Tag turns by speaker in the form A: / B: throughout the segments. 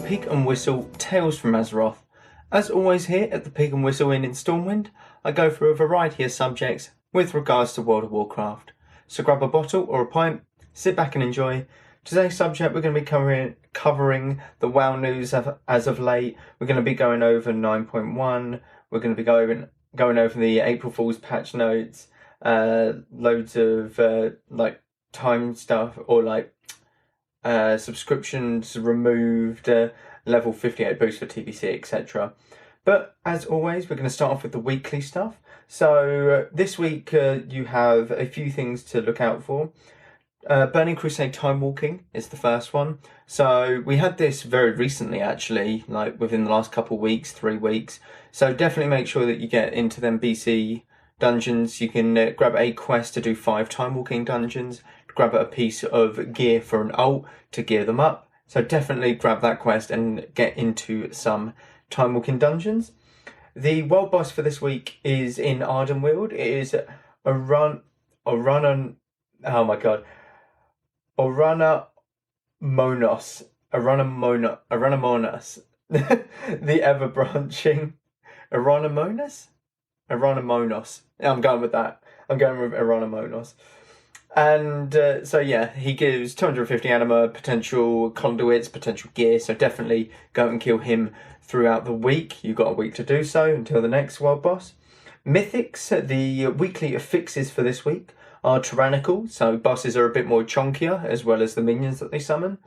A: Pig and Whistle Tales from Azeroth. As always here at the Pig and Whistle Inn in Stormwind, I go through a variety of subjects with regards to World of Warcraft. So grab a bottle or a pint, sit back and enjoy. Today's subject we're going to be covering the WoW news as of late. We're going to be going over 9.1, we're going to be going over the April Fool's patch notes, loads of time stuff or subscriptions removed, level 58 boost for TBC, etc. But as always, we're going to start off with the weekly stuff. So this week you have a few things to look out for. Burning Crusade Time Walking is the first one. So we had this very recently, actually, like within the last couple of weeks, 3 weeks. So definitely make sure that you get into them BC dungeons. You can grab a quest to do 5 Time Walking dungeons. Grab a piece of gear for an ult to gear them up. So definitely grab that quest and get into some Time Walking dungeons. The world boss for this week is in Ardenweald. It is Orana Monos. The ever branching Orana Monos. I'm going with that. I'm going with Orana Monos. And so yeah, he gives 250 anima, potential conduits, potential gear, so definitely go and kill him throughout the week. You've got a week to do so until the next world boss. Mythics, the weekly fixes for this week are tyrannical, so bosses are a bit more chunkier, as well as the minions that they summon.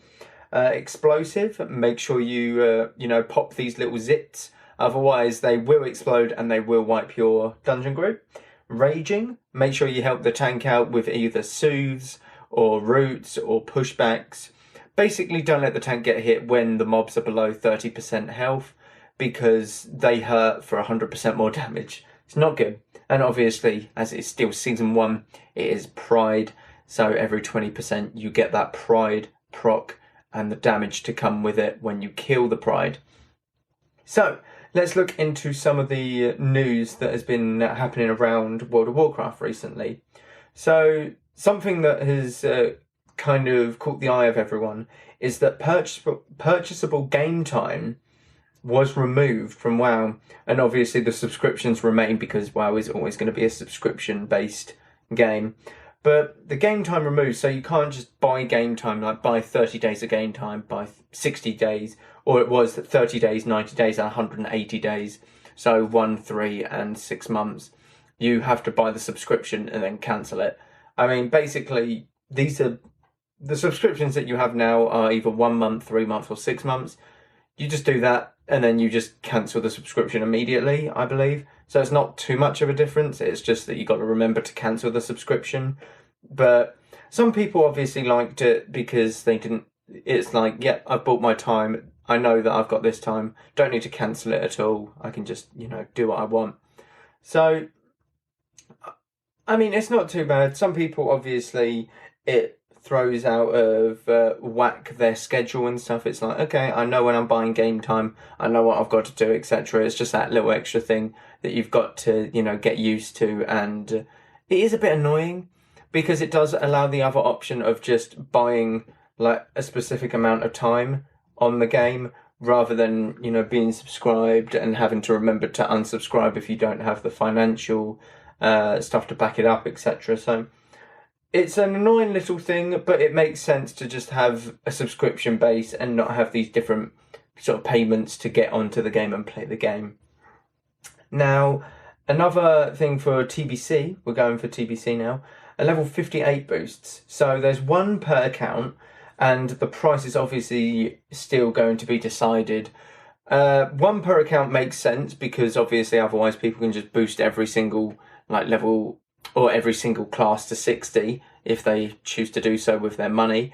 A: Explosive, make sure you pop these little zits, otherwise they will explode and they will wipe your dungeon group. Raging, make sure you help the tank out with either soothes or roots or pushbacks. Basically, don't let the tank get hit when the mobs are below 30% health, because they hurt for 100% more damage. It's not good. And obviously, as it's still Season 1, it is Pride, so every 20% you get that Pride proc and the damage to come with it when you kill the Pride. So, let's look into some of the news that has been happening around World of Warcraft recently. So, something that has kind of caught the eye of everyone is that purchasable game time was removed from WoW, and obviously the subscriptions remain because WoW is always going to be a subscription-based game. But the game time removed, so you can't just buy game time, like buy 30 days of game time, buy 60 days, or it was 30 days, 90 days, and 180 days. So 1, 3, and 6 months. You have to buy the subscription and then cancel it. I mean, basically, these are the subscriptions that you have now are either 1 month, 3 months, or 6 months. You just do that, and then you just cancel the subscription immediately, I believe. So it's not too much of a difference. It's just that you got to remember to cancel the subscription. But some people obviously liked it because they didn't. It's like, yeah, I've bought my time. I know that I've got this time. Don't need to cancel it at all. I can just, do what I want. So, I mean, it's not too bad. Some people, obviously, it throws out of whack their schedule and stuff. It's like, okay, I know when I'm buying game time, I know what I've got to do, etc. It's just that little extra thing that you've got to, get used to. And it is a bit annoying because it does allow the other option of just buying like a specific amount of time on the game, rather than, being subscribed and having to remember to unsubscribe if you don't have the financial stuff to back it up, etc. So it's an annoying little thing, but it makes sense to just have a subscription base and not have these different sort of payments to get onto the game and play the game. Now, another thing for TBC, we're going for TBC now, a level 58 boosts. So there's 1 per account, and the price is obviously still going to be decided. 1 per account makes sense because obviously otherwise people can just boost every single level or every single class to 60 if they choose to do so with their money.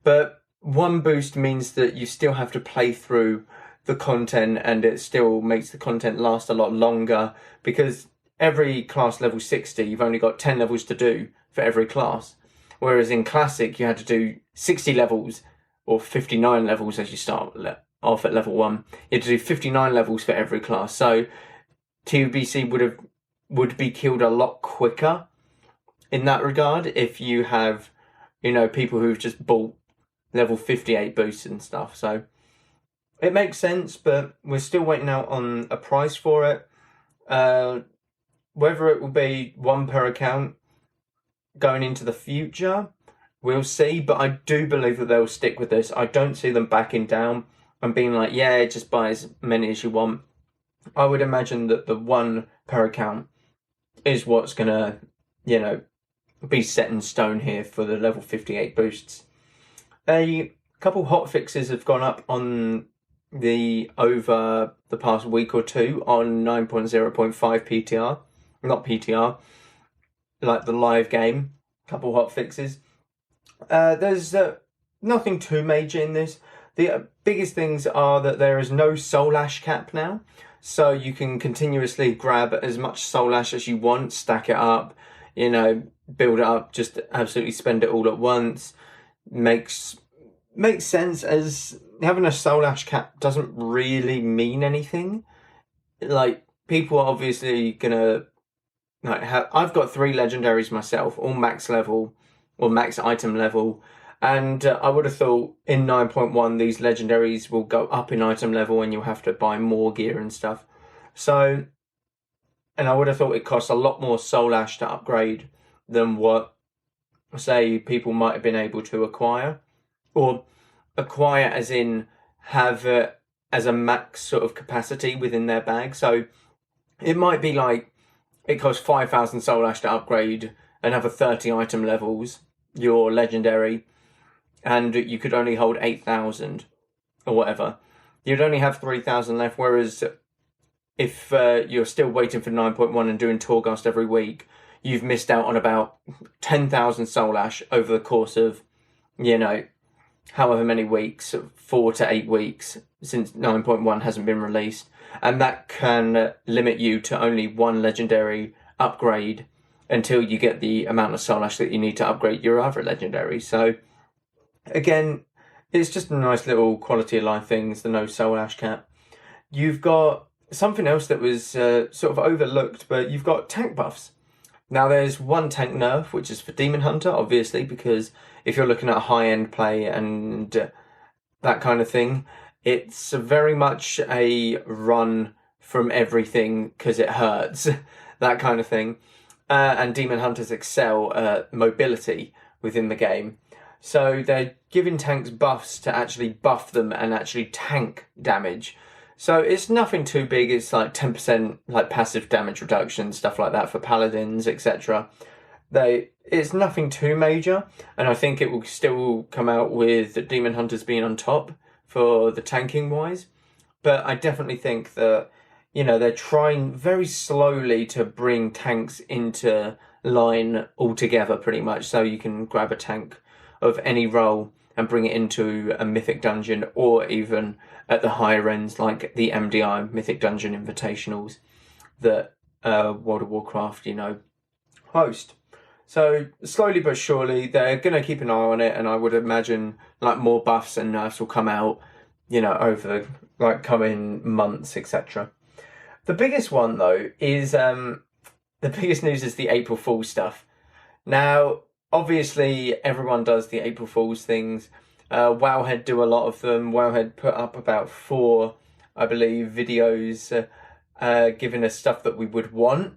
A: But 1 boost means that you still have to play through the content, and it still makes the content last a lot longer because every class level 60, you've only got 10 levels to do for every class. Whereas in Classic, you had to do 60 levels or 59 levels as you start off at level 1. You had to do 59 levels for every class. So TBC would be killed a lot quicker in that regard if you have, people who've just bought level 58 boosts and stuff. So it makes sense, but we're still waiting out on a price for it. Whether it will be one per account going into the future, we'll see. But I do believe that they'll stick with this. I don't see them backing down and being like, yeah, just buy as many as you want. I would imagine that the one per account is what's going to, be set in stone here for the level 58 boosts. A couple hot fixes have gone up on over the past week or two on 9.0.5 PTR. Not PTR, like the live game. Couple hot fixes. There's nothing too major in this. The biggest things are that there is no soul ash cap now. So you can continuously grab as much soul ash as you want, stack it up, build it up, just absolutely spend it all at once. Makes sense, as having a soul ash cap doesn't really mean anything. Like, people are obviously gonna I've got 3 legendaries myself, all max level or max item level, and I would have thought in 9.1 these legendaries will go up in item level and you'll have to buy more gear and stuff. So, and I would have thought it costs a lot more soul ash to upgrade than what, say, people might have been able to acquire. Or acquire as in have it as a max sort of capacity within their bag. So it might be like it costs 5,000 soul ash to upgrade another 30 item levels, your legendary, and you could only hold 8,000 or whatever. You'd only have 3,000 left, whereas if you're still waiting for 9.1 and doing Torghast every week, you've missed out on about 10,000 soul ash over the course of, however many weeks, 4 to 8 weeks, since 9.1 hasn't been released. And that can limit you to only one legendary upgrade until you get the amount of soul ash that you need to upgrade your other legendary. So, again, it's just a nice little quality of life things, the no soul ash cap. You've got something else that was sort of overlooked, but you've got tank buffs. Now, there's one tank nerf, which is for Demon Hunter, obviously, because if you're looking at high-end play and that kind of thing, it's very much a run from everything because it hurts, that kind of thing. And Demon Hunters excel at mobility within the game. So they're giving tanks buffs to actually buff them and actually tank damage. So it's nothing too big. It's like 10% like passive damage reduction, stuff like that for paladins, etc. It's nothing too major, and I think it will still come out with Demon Hunters being on top for the tanking wise. But I definitely think that, they're trying very slowly to bring tanks into line altogether pretty much, so you can grab a tank of any role and bring it into a mythic dungeon, or even at the higher ends like the MDI Mythic Dungeon Invitationals that World of Warcraft, host. So slowly but surely they're going to keep an eye on it, and I would imagine like more buffs and nerfs will come out, over like coming months, etc. The biggest one though is the biggest news is the April Fool's stuff. Now, obviously everyone does the April Fool's things. Wowhead do a lot of them. Wowhead put up about 4, I believe, videos giving us stuff that we would want,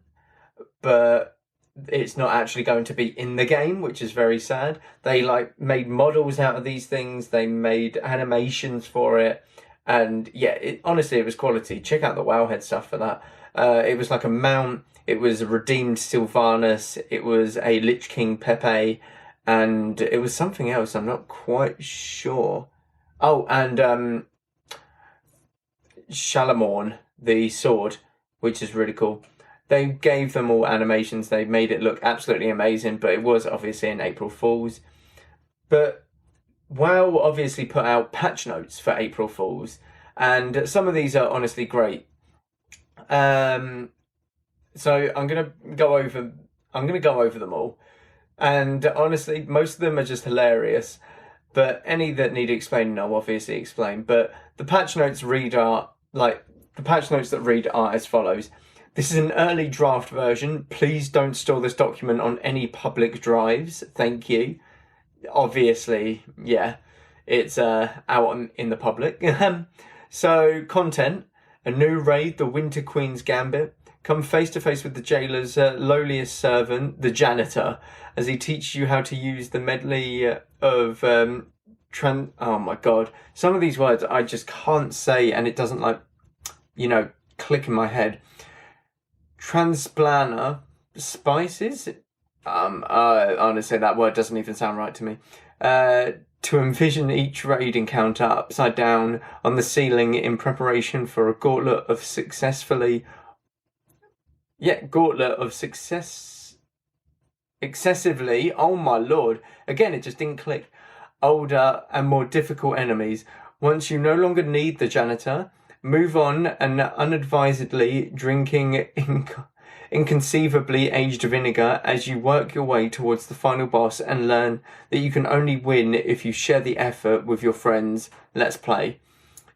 A: but it's not actually going to be in the game, which is very sad. They made models out of these things. They made animations for it, and yeah, honestly, it was quality. Check out the Wowhead stuff for that. It was like a mount. It was a redeemed Sylvanas. It was a Lich King Pepe. And it was something else, I'm not quite sure. Oh, and Shalamorn, the sword, which is really cool. They gave them all animations, they made it look absolutely amazing, but it was obviously an April Fool's. But WoW obviously put out patch notes for April Fool's, and some of these are honestly great. So I'm gonna go over them all. And honestly, most of them are just hilarious. But any that need explaining, I'll obviously explain. But the patch notes that read are as follows. This is an early draft version. Please don't store this document on any public drives. Thank you. Obviously, yeah, it's out in the public. So, content: a new raid, the Winter Queen's Gambit. Come face to face with the jailer's lowliest servant, the janitor, as he teaches you how to use the medley of oh my god, some of these words I just can't say, and it doesn't click in my head. Transplanar spices. Honestly, that word doesn't even sound right to me. To envision each raid encounter upside down on the ceiling in preparation for a gauntlet of successively, oh my lord, again it just didn't click, older and more difficult enemies. Once you no longer need the janitor, move on and unadvisedly drinking inconceivably aged vinegar as you work your way towards the final boss and learn that you can only win if you share the effort with your friends. Let's play.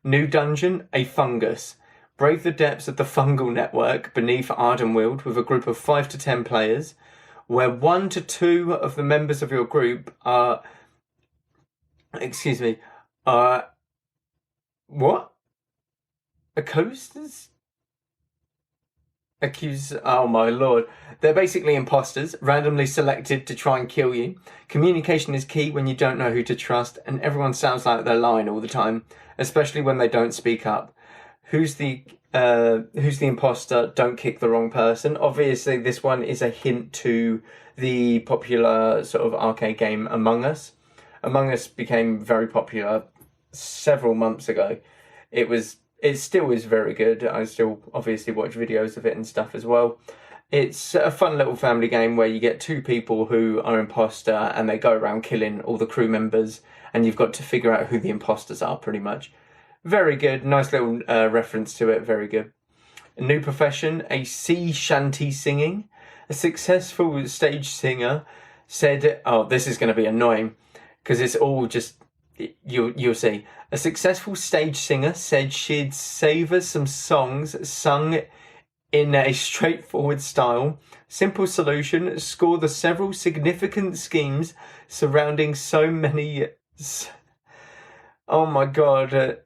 A: New dungeon, a fungus. Brave the depths of the fungal network beneath Ardenweald with a group of 5 to 10 players, where 1 to 2 of the members of your group are... what? Oh my lord. They're basically imposters, randomly selected to try and kill you. Communication is key when you don't know who to trust, and everyone sounds like they're lying all the time, especially when they don't speak up. Who's the imposter? Don't kick the wrong person. Obviously, this one is a hint to the popular sort of arcade game Among Us. Among Us became very popular several months ago. It still is very good. I still obviously watch videos of it and stuff as well. It's a fun little family game where you get 2 people who are imposter and they go around killing all the crew members, and you've got to figure out who the imposters are, pretty much. Very good. Nice little reference to it. Very good. A new profession, a sea shanty singing. A successful stage singer said, oh, this is going to be annoying because it's all just... You'll see. A successful stage singer said she'd savour some songs sung in a straightforward style. Simple solution: score the several significant schemes surrounding so many... oh my god.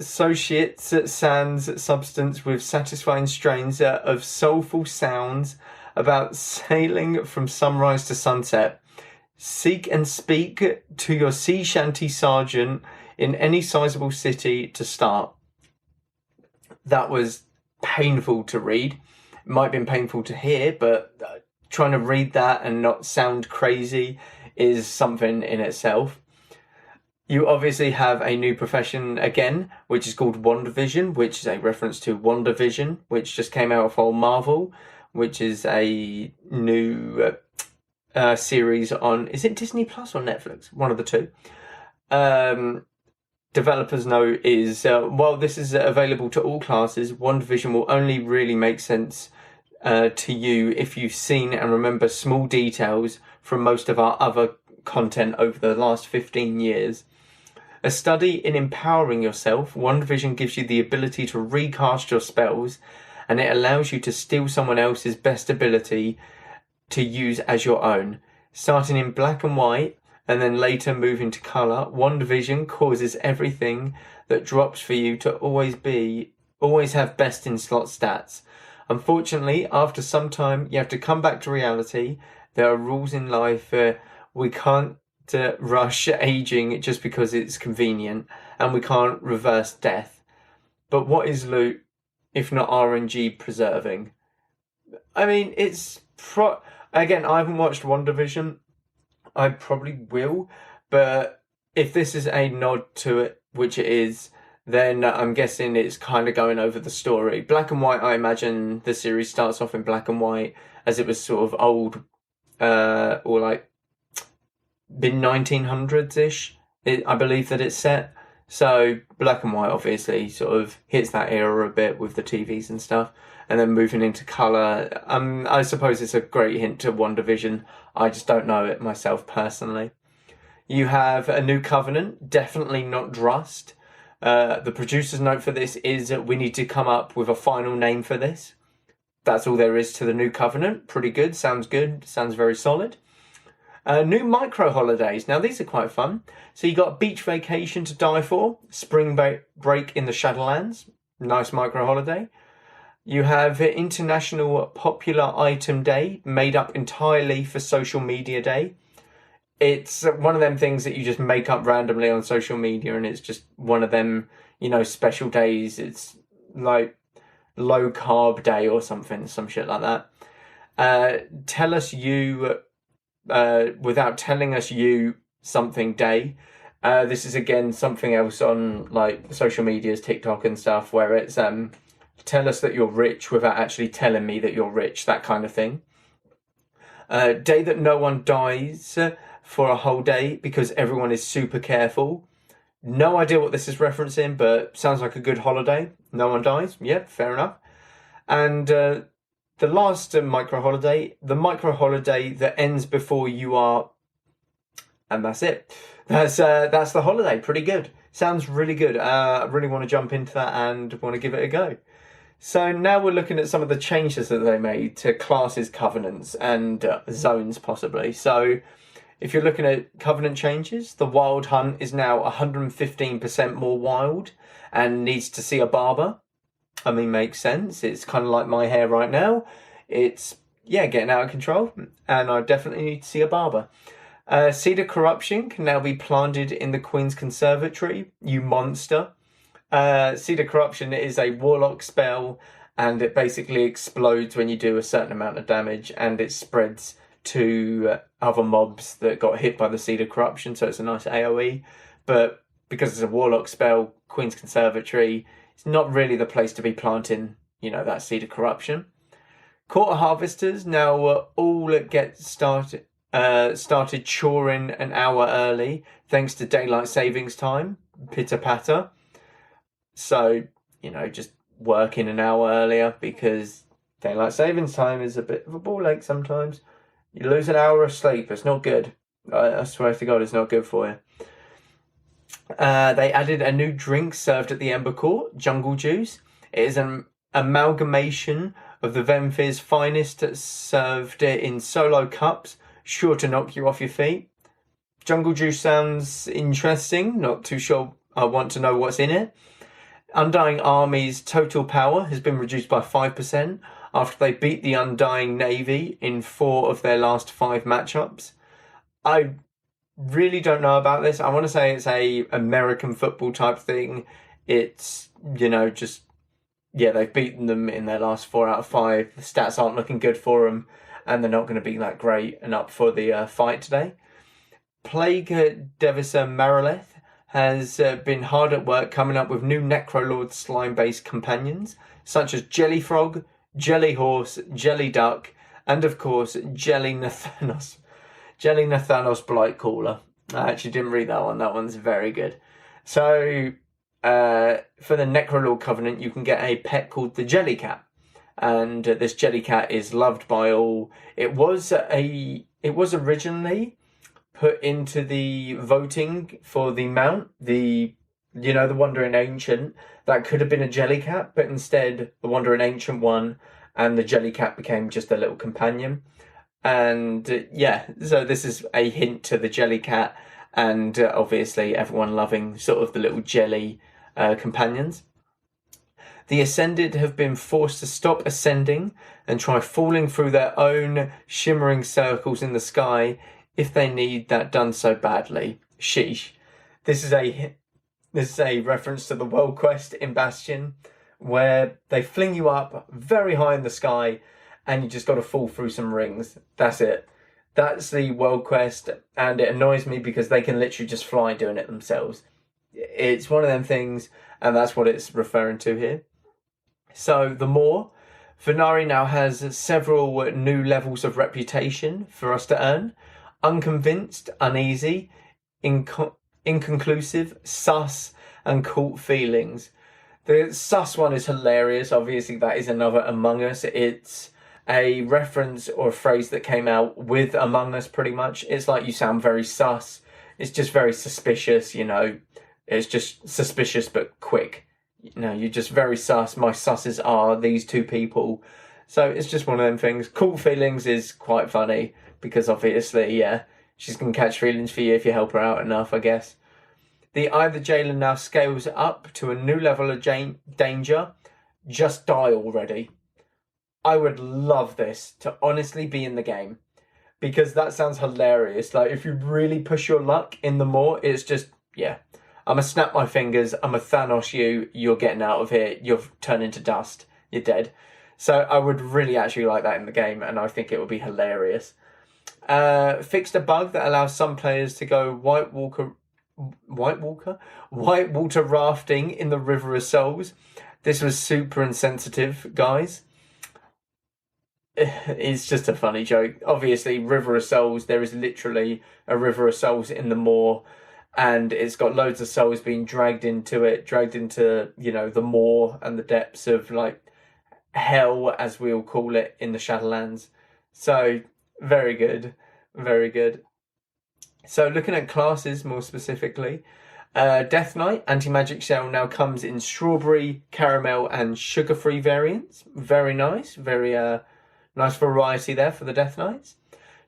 A: Associates sans substance with satisfying strains of soulful sounds about sailing from sunrise to sunset. Seek and speak to your sea shanty sergeant in any sizable city to start. That was painful to read. It might have been painful to hear, but trying to read that and not sound crazy is something in itself. You obviously have a new profession again, which is called WandaVision, which is a reference to WandaVision, which just came out for Marvel, which is a new... series on, is it Disney Plus or Netflix? One of the two. Developers know is, while this is available to all classes, WandaVision will only really make sense to you if you've seen and remember small details from most of our other content over the last 15 years. A study in empowering yourself, WandaVision gives you the ability to recast your spells, and it allows you to steal someone else's best ability to use as your own. Starting in black and white and then later moving to colour, WandaVision causes everything that drops for you to always have best in slot stats. Unfortunately, after some time, you have to come back to reality. There are rules in life. We can't rush aging just because it's convenient, and we can't reverse death. But what is loot if not RNG preserving? I mean, it's... Again, I haven't watched WandaVision. I probably will. But if this is a nod to it, which it is, then I'm guessing it's kind of going over the story. Black and white, I imagine the series starts off in black and white, as it was sort of old, or like mid-1900s-ish, I believe that it's set. So black and white obviously sort of hits that era a bit with the TVs and stuff. And then moving into colour, I suppose it's a great hint to WandaVision. I just don't know it myself personally. You have a new covenant, definitely not Drust. The producer's note for this is that we need to come up with a final name for this. That's all there is to the new covenant. Pretty good, sounds very solid. New micro holidays. Now these are quite fun. So you got beach vacation to die for, spring break in the Shadowlands, nice micro holiday. You have International Popular Item Day, made up entirely for Social Media Day. It's one of them things that you just make up randomly on social media, and it's just one of them, special days. It's like low carb day or something, some shit like that. Tell us you, without telling us you something day. This is again something else on like social medias, TikTok and stuff, where it's tell us that you're rich without actually telling me that you're rich, that kind of thing. Day that no one dies for a whole day because everyone is super careful. No idea what this is referencing, but sounds like a good holiday. No one dies. Yep, fair enough. And the last micro holiday, the micro holiday that ends before you are, and that's it. That's the holiday. Pretty good. Sounds really good. I really want to jump into that and want to give it a go. So now we're looking at some of the changes that they made to classes, covenants, and zones possibly. So if you're looking at covenant changes, the wild hunt is now 115% more wild and needs to see a barber. I mean, makes sense. It's kind of like my hair right now. It's, getting out of control, and I definitely need to see a barber. Cedar Corruption can now be planted in the Queen's Conservatory, you monster. Cedar Corruption is a warlock spell, and it basically explodes when you do a certain amount of damage, and it spreads to other mobs that got hit by the Cedar Corruption, so it's a nice AoE. But because it's a warlock spell, Queen's Conservatory, it's not really the place to be planting, that Cedar Corruption. Quarter Harvesters now all get started choring an hour early, thanks to daylight savings time, pitter patter. So, just working an hour earlier because daylight savings time is a bit of a ball ache sometimes. You lose an hour of sleep. It's not good. I swear to God, it's not good for you. They added a new drink served at the Ember Court, Jungle Juice. It is an amalgamation of the Vemfir's finest served in solo cups, sure to knock you off your feet. Jungle Juice sounds interesting. Not too sure I want to know what's in it. Undying Army's total power has been reduced by 5% after they beat the Undying Navy in 4 of their last 5 matchups. I really don't know about this. I want to say it's a American football type thing. It's, they've beaten them in their last 4 out of 5. The stats aren't looking good for them, and they're not going to be that great and up for the fight today. Plague Devisa Marileth has been hard at work coming up with new Necrolord slime-based companions, such as Jelly Frog, Jelly Horse, Jelly Duck, and of course, Jelly Nathanos. Jelly Nathanos Blightcaller. I actually didn't read that one. That one's very good. So, for the Necrolord Covenant, you can get a pet called the Jellycat. And this Jellycat is loved by all. It was originally put into the voting for the mount, the Wandering Ancient. That could have been a Jellycat, but instead the Wandering Ancient won, and the Jellycat became just a little companion. And so this is a hint to the Jellycat, and obviously everyone loving sort of the little jelly companions. The Ascended have been forced to stop ascending and try falling through their own shimmering circles in the sky if they need that done so badly. Sheesh. This is a reference to the world quest in Bastion, where they fling you up very high in the sky and you just got to fall through some rings. That's it. That's the world quest, and it annoys me because they can literally just fly doing it themselves. It's one of them things, and that's what it's referring to here. So the more, Venari now has several new levels of reputation for us to earn. Unconvinced, uneasy, inconclusive, sus, and cult feelings. The sus one is hilarious. Obviously, that is another Among Us. It's a reference or a phrase that came out with Among Us, pretty much. It's like you sound very sus. It's just very suspicious, It's just suspicious but quick. You're just very sus. My susses are these 2 people. So it's just one of them things. Cult feelings is quite funny because obviously, she's going to catch feelings for you if you help her out enough, I guess. The Eye of the Jailer now scales up to a new level of danger. Just die already. I would love this to honestly be in the game, because that sounds hilarious. Like, if you really push your luck in the Maw, it's just, yeah. I'm going to snap my fingers, I'm going to Thanos you, you're getting out of here, you'll turn into dust, you're dead. So I would really actually like that in the game, and I think it would be hilarious. Fixed a bug that allows some players to go whitewater rafting in the River of Souls. This was super insensitive, guys. It's just a funny joke. Obviously, River of Souls, there is literally a River of Souls in the Maw, and it's got loads of souls being dragged into it, you know, the Maw and the depths of, like, hell, as we'll call it, in the Shadowlands. So, very good. Very good. So, looking at classes more specifically, Death Knight Anti-Magic Shell now comes in strawberry, caramel, and sugar-free variants. Very nice. Very nice variety there for the Death Knights.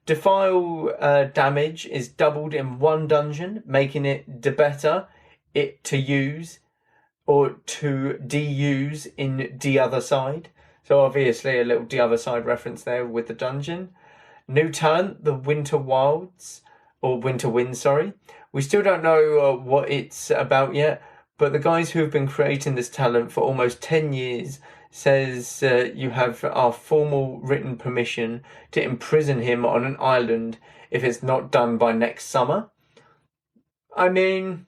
A: Defile damage is doubled in one dungeon, making it better it to use or to de-use in the other side. So obviously a little the other side reference there with the dungeon. New talent, the Winter Wilds, or Winter Wind, sorry. We still don't know what it's about yet, but the guys who have been creating this talent for almost 10 years says you have our formal written permission to imprison him on an island if it's not done by next summer. I mean,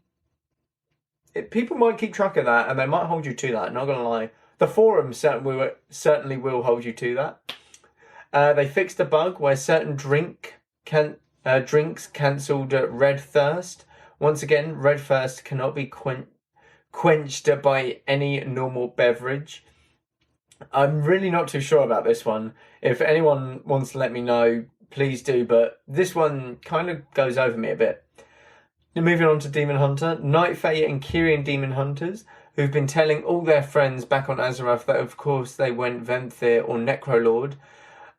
A: people might keep track of that, and they might hold you to that, not going to lie. The forums certainly will hold you to that. They fixed a bug where certain drinks cancelled red thirst. Once again, red thirst cannot be quenched by any normal beverage. I'm really not too sure about this one. If anyone wants to let me know, please do, but this one kind of goes over me a bit. Now, moving on to Demon Hunter, Night Fae and Kyrian Demon Hunters, who've been telling all their friends back on Azeroth that of course they went Venthyr or Necrolord,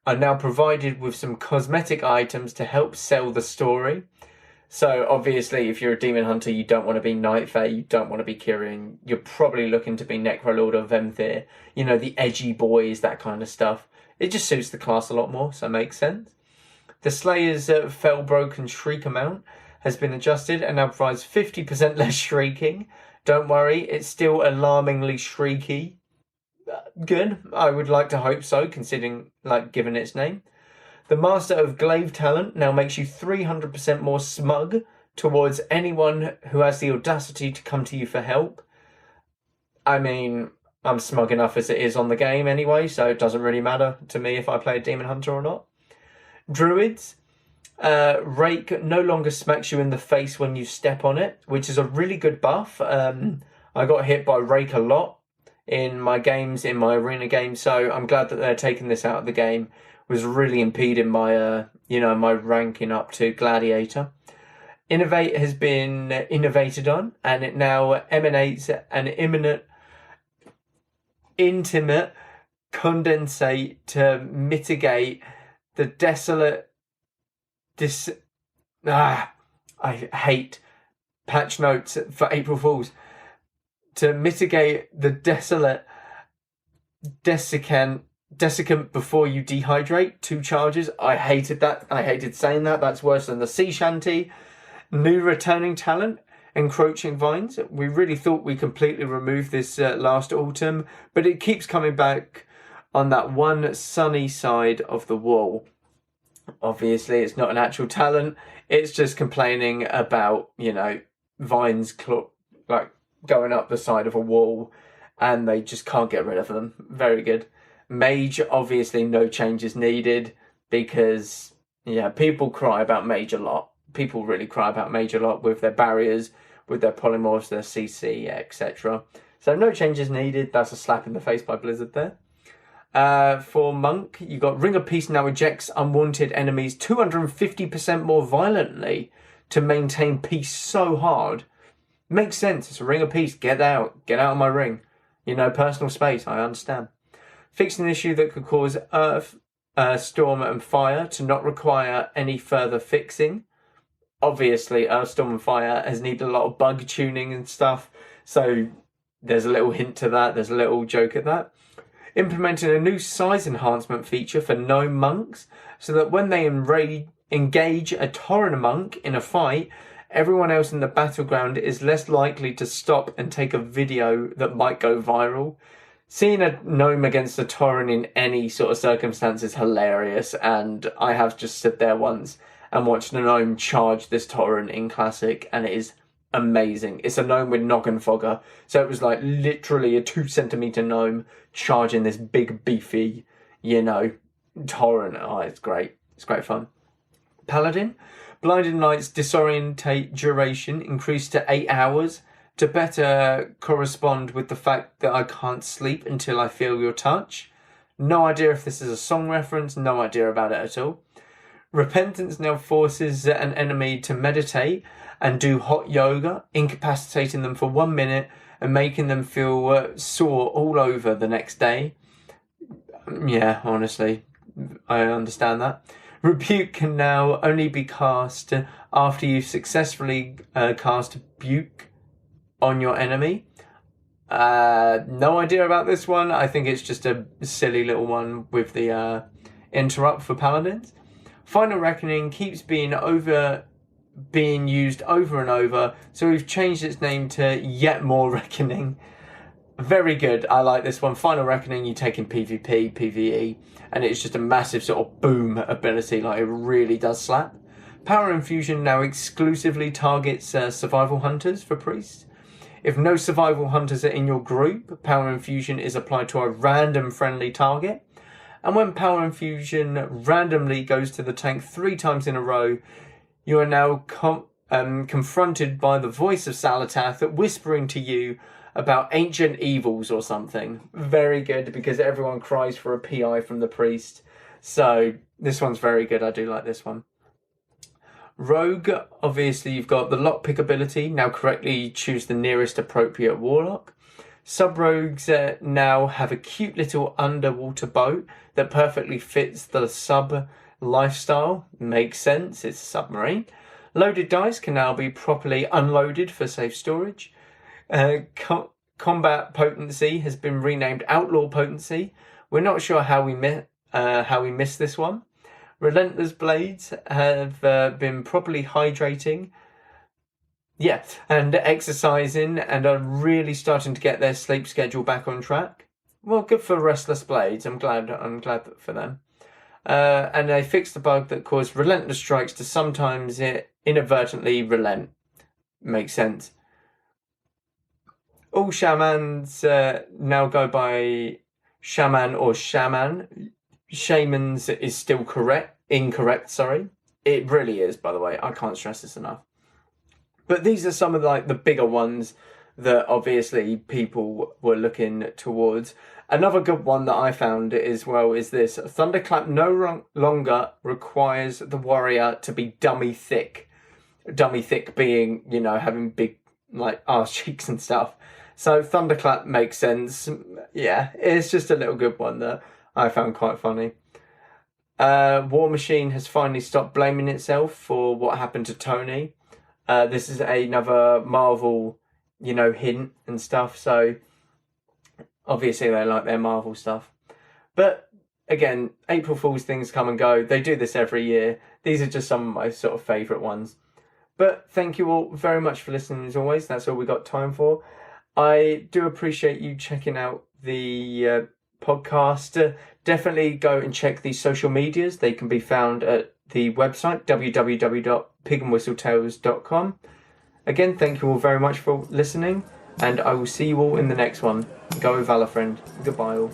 A: are now provided with some cosmetic items to help sell the story. So obviously if you're a Demon Hunter, you don't want to be Night Fae, you don't want to be Kyrian, you're probably looking to be Necrolord or Venthyr, you know, the edgy boys, that kind of stuff. It just suits the class a lot more, so it makes sense. The Slayer's Fell Broken Shriek amount has been adjusted and now provides 50% less shrieking. Don't worry, it's still alarmingly shrieky. Good, I would like to hope so, considering, like, given its name. The Master of Glaive talent now makes you 300% more smug towards anyone who has the audacity to come to you for help. I mean, I'm smug enough as it is on the game anyway, so it doesn't really matter to me if I play a Demon Hunter or not. Druids, Rake no longer smacks you in the face when you step on it, which is a really good buff. I got hit by Rake a lot in my games, in my arena games, so I'm glad that they're taking this out of the game. Was really impeding my, my ranking up to Gladiator. Innovate has been innovated on, and it now emanates an intimate condensate to mitigate the desolate. I hate patch notes for April Fools. To mitigate the desolate desiccant before you dehydrate, 2 charges. I hated that. I hated saying that. That's worse than the sea shanty. New returning talent, Encroaching Vines. We really thought we completely removed this last autumn, but it keeps coming back on that one sunny side of the wall. Obviously, it's not an actual talent. It's just complaining about, vines going up the side of a wall, and they just can't get rid of them. Very good. Mage, obviously no changes needed, because people cry about Mage a lot. People really cry about Mage a lot with their barriers, with their polymorphs, their CC, etc. So no changes needed. That's a slap in the face by Blizzard there. For Monk, you got Ring of Peace now ejects unwanted enemies 250% more violently to maintain peace so hard. Makes sense. It's a Ring of Peace. Get out. Get out of my ring. Personal space. I understand. Fixed an issue that could cause earth, storm and fire to not require any further fixing. obviously Earthstorm and Fire has needed a lot of bug tuning and stuff, so there's a little hint to that, there's a little joke at that. Implementing a new size enhancement feature for gnome monks, so that when they engage a Tauren monk in a fight, everyone else in the battleground is less likely to stop and take a video that might go viral. Seeing a gnome against a Tauren in any sort of circumstance is hilarious, and I have just stood there once and watched a gnome charge this Tauren in Classic, and it is amazing. It's a gnome with noggin fogger, so it was like literally a 2 centimeter gnome charging this big beefy, Tauren. Oh, it's great. It's great fun. Paladin. Blinded Light's disorientate duration increased to 8 hours to better correspond with the fact that I can't sleep until I feel your touch. No idea if this is a song reference, no idea about it at all. Repentance now forces an enemy to meditate and do hot yoga, incapacitating them for 1 minute and making them feel sore all over the next day. Yeah, honestly, I understand that. Rebuke can now only be cast after you've successfully cast Buke on your enemy. No idea about this one. I think it's just a silly little one with the interrupt for paladins. Final Reckoning keeps being used over and over, so we've changed its name to Yet More Reckoning. Very good. I like this one. Final Reckoning, you take in PvP, PvE, and it's just a massive sort of boom ability. Like, it really does slap. Power Infusion now exclusively targets survival hunters for priests. If no survival hunters are in your group, Power Infusion is applied to a random friendly target. And when Power Infusion randomly goes to the tank 3 times in a row, you are now confronted by the voice of Salatath whispering to you about ancient evils or something. Very good, because everyone cries for a PI from the priest. So this one's very good. I do like this one. Rogue, obviously you've got the lockpick ability. Now correctly choose the nearest appropriate warlock. Sub-rogues now have a cute little underwater boat that perfectly fits the sub lifestyle. Makes sense, it's a submarine. Loaded dice can now be properly unloaded for safe storage. Combat potency has been renamed Outlaw Potency. We're not sure how we missed this one. Relentless Blades have been properly hydrating. Yeah, and exercising, and are really starting to get their sleep schedule back on track. Well, good for Restless Blades. I'm glad for them. And they fixed the bug that caused relentless strikes to sometimes inadvertently relent. Makes sense. All shamans now go by shaman or shaman. Shamans is still incorrect, sorry. It really is, by the way. I can't stress this enough. But these are some of the bigger ones that obviously people were looking towards. Another good one that I found as well is this. Thunderclap no longer requires the warrior to be dummy thick. Dummy thick being, having big arse cheeks and stuff. So Thunderclap makes sense. Yeah, it's just a little good one that I found quite funny. War Machine has finally stopped blaming itself for what happened to Tony. This is another Marvel, hint and stuff. So obviously they like their Marvel stuff. But again, April Fool's things come and go. They do this every year. These are just some of my sort of favourite ones. But thank you all very much for listening as always. That's all we got time for. I do appreciate you checking out the podcast. Definitely go and check the social medias. They can be found at the website www.pigandwhistletales.com. Again, thank you all very much for listening, and I will see you all in the next one. Go Valor friend. Goodbye all.